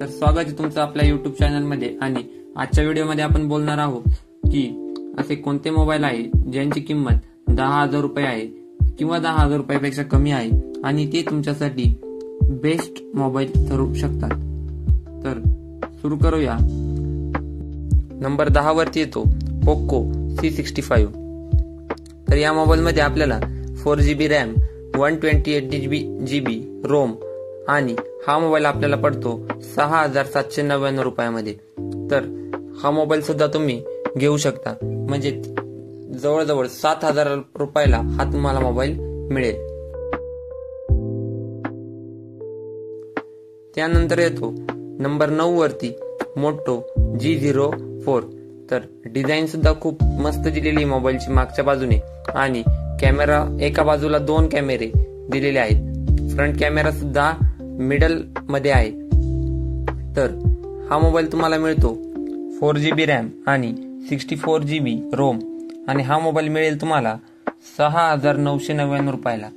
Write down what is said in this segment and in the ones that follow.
तर स्वागत आहे तुमचं आपल्या युट्यूब चॅनलमध्ये। आणि आजच्या व्हिडिओमध्ये आपण बोलणार आहोत की असे कोणते मोबाईल आहे ज्यांची किंमत 10,000 रुपये आहे किंवा 10,000 रुपयापेक्षा कमी आहे आणि ते तुमच्यासाठी बेस्ट मोबाईल ठरू शकतात। तर सुरू करूया। नंबर 10 वरती येतो पोको C65। तर या मोबाईल मध्ये आपल्याला 4GB रॅम 128GB रोम आणि हा मोबाईल आपल्याला पडतो 6,799 रुपयामध्ये। तर हा मोबाईल सुद्धा तुम्ही घेऊ शकता, म्हणजे जवळजवळ 7,000 रुपयाला हा तुम्हाला मोबाईल मिळेल। त्यानंतर येतो नंबर 9 वरती मोटो G04। तर डिझाईन सुद्धा खूप मस्त दिलेली मोबाईलची मागच्या बाजूने आणि कॅमेरा एका बाजूला 2 कॅमेरे दिलेले आहेत। फ्रंट कॅमेरा सुद्धा मिडल मध्ये आहे। तर हा मोबाईल तुम्हाला मिळतो 4GB रॅम आणि 64GB रोम आणि हा मोबाईल मिळेल तुम्हाला 6,999 रुपयाला।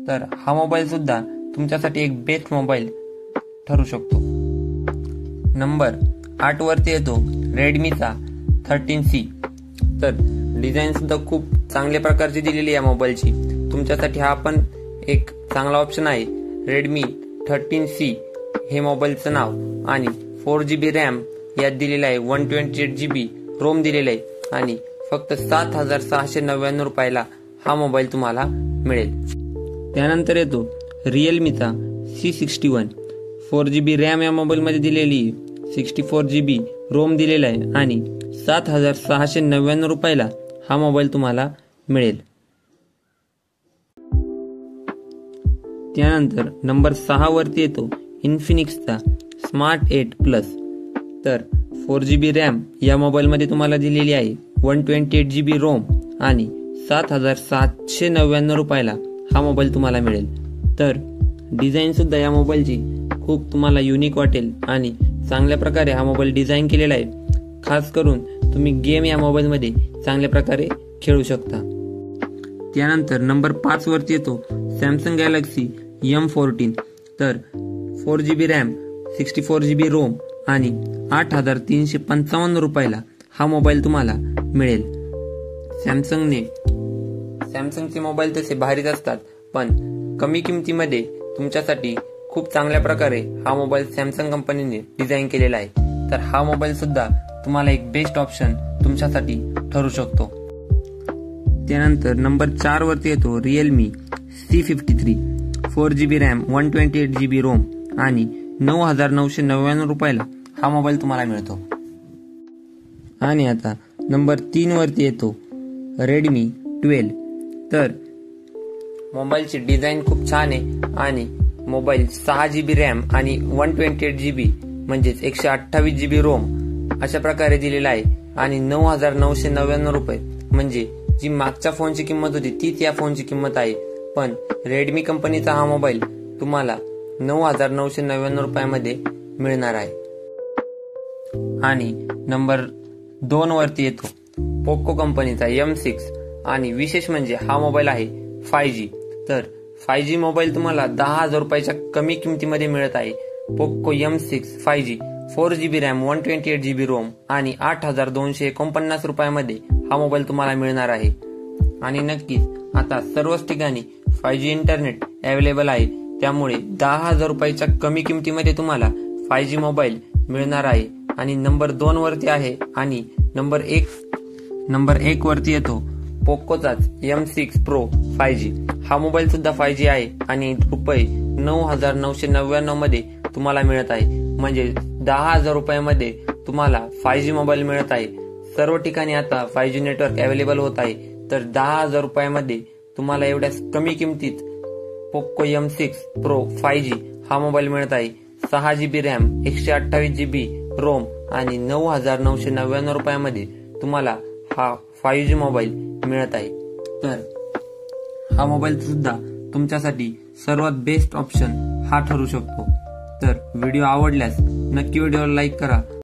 तर हा मोबाईल सुद्धा तुमच्यासाठी एक बेस्ट मोबाईल ठरू शकतो। नंबर 8 वरती येतो रेडमीचा 13C। तर डिझाईन सुद्धा खूप चांगल्या प्रकारची दिलेली आहे मोबाईलची, तुमच्यासाठी हा पण एक चांगला ऑप्शन आहे। रेडमी 13C हे मोबाईलचं नाव आणि 4GB रॅम यात दिलेलं आहे, 128GB रोम दिलेलं आहे आणि फक्त 7,699 रुपयाला हा मोबाईल तुम्हाला मिळेल। त्यानंतर येतो रिअलमीचा C61। 4GB रॅम या मोबाईल मध्ये दिलेली, 64GB रोम दिलेला आहे आणि 7,699 रुपयाला हा मोबाईल तुम्हाला मिळेल। त्यानंतर नंबर 6 वरती येतो इन्फिनिक्सचा स्मार्ट 8 प्लस। तर 4GB रॅम या मोबाईल मध्ये तुम्हाला दिलेली आहे, 128GB रोम आणि 7,799 रुपयाला हा मोबाईल तुम्हाला मिळेल। तर डिझाईन सुद्धा या मोबाईलची खूप तुम्हाला युनिक वाटेल आणि चांगल्या प्रकारे हा मोबाईल डिझाईन केलेला आहे। खास करून तुम्ही गेम या मोबाईल मध्ये चांगल्या प्रकारे खेळू शकता। त्यानंतर नंबर 5 वरती येतो सॅमसंग गॅलेक्सी M14। तर 4GB रॅम 64GB रोम आणि 8,355 रुपयाला हा मोबाईल तुम्हाला मिळेल। सॅमसंगचे मोबाईल तसे भारीच असतात, पण कमी किमतीमध्ये तुमच्यासाठी खूप चांगल्या प्रकारे हा मोबाईल सॅमसंग कंपनीने डिझाईन केलेला आहे। तर हा मोबाईल सुद्धा तुम्हाला एक बेस्ट ऑप्शन तुमच्यासाठी ठरू शकतो। त्यानंतर नंबर 4 वरती येतो Realme C53। 4GB RAM 128GB Rome आणि 9,999 रुपयाला हा मोबाईल तुम्हाला मिळतो। आणि आता नंबर 3 वरती येतो रेडमी 12। तर मोबाईलची डिझाईन खूप छान आहे आणि मोबाईल 6GB रॅम आणि 128GB म्हणजेच 128GB रोम अशा प्रकारे दिलेला आहे आणि 9,999 रुपये, म्हणजे जी मागच्या फोनची किंमत होती तीच या फोनची किंमत आहे। पण रेडमी कंपनीचा हा मोबाईल तुम्हाला 9,999 रुपयामध्ये मिळणार आहे। आणि नंबर 2 वरती येतो पोको कंपनीचा M6 आणि विशेष म्हणजे हा मोबाईल आहे 5G। तर 5G मोबाईल तुम्हाला 10,000 रुपयाच्या कमी किमतीमध्ये मिळत आहे। Poco M6 5G 4GB RAM 128GB Rome आणि 8,249 रुपयामध्ये हा मोबाईल तुम्हाला मिळणार आहे। आणि नक्कीच आता सर्वच ठिकाणी 5G इंटरनेट अवेलेबल आहे, त्यामुळे 10,000 रुपयाच्या कमी किमतीमध्ये तुम्हाला 5G मोबाईल मिळणार आहे। आणि नंबर 2 वरती आहे आणि नंबर 1 वरती येतो पोकोचाच M6 Pro 5G। हा मोबाईल सुद्धा 5G आहे आणि रुपये 9,999 मध्ये तुम्हाला मिळत आहे, म्हणजे 10,000 रुपयामध्ये तुम्हाला 5G मोबाईल मिळत आहे। सर्व ठिकाणी आता 5G नेटवर्क अवेलेबल होत आहे, तर 10,000 रुपयामध्ये तुम्हाला एवढ्या कमी किमतीत पोको M6 Pro 5G हा मोबाईल मिळत आहे। 6GB रॅम 128GB रोम आणि 9,999 रुपयामध्ये तुम्हाला हा 5G मोबाईल मिळत आहे। तर हा मोबाईल सुद्धा तुमच्यासाठी सर्वात बेस्ट ऑप्शन हा ठरू शकतो। तर व्हिडिओ आवडल्यास नक्की व्हिडिओला लाईक करा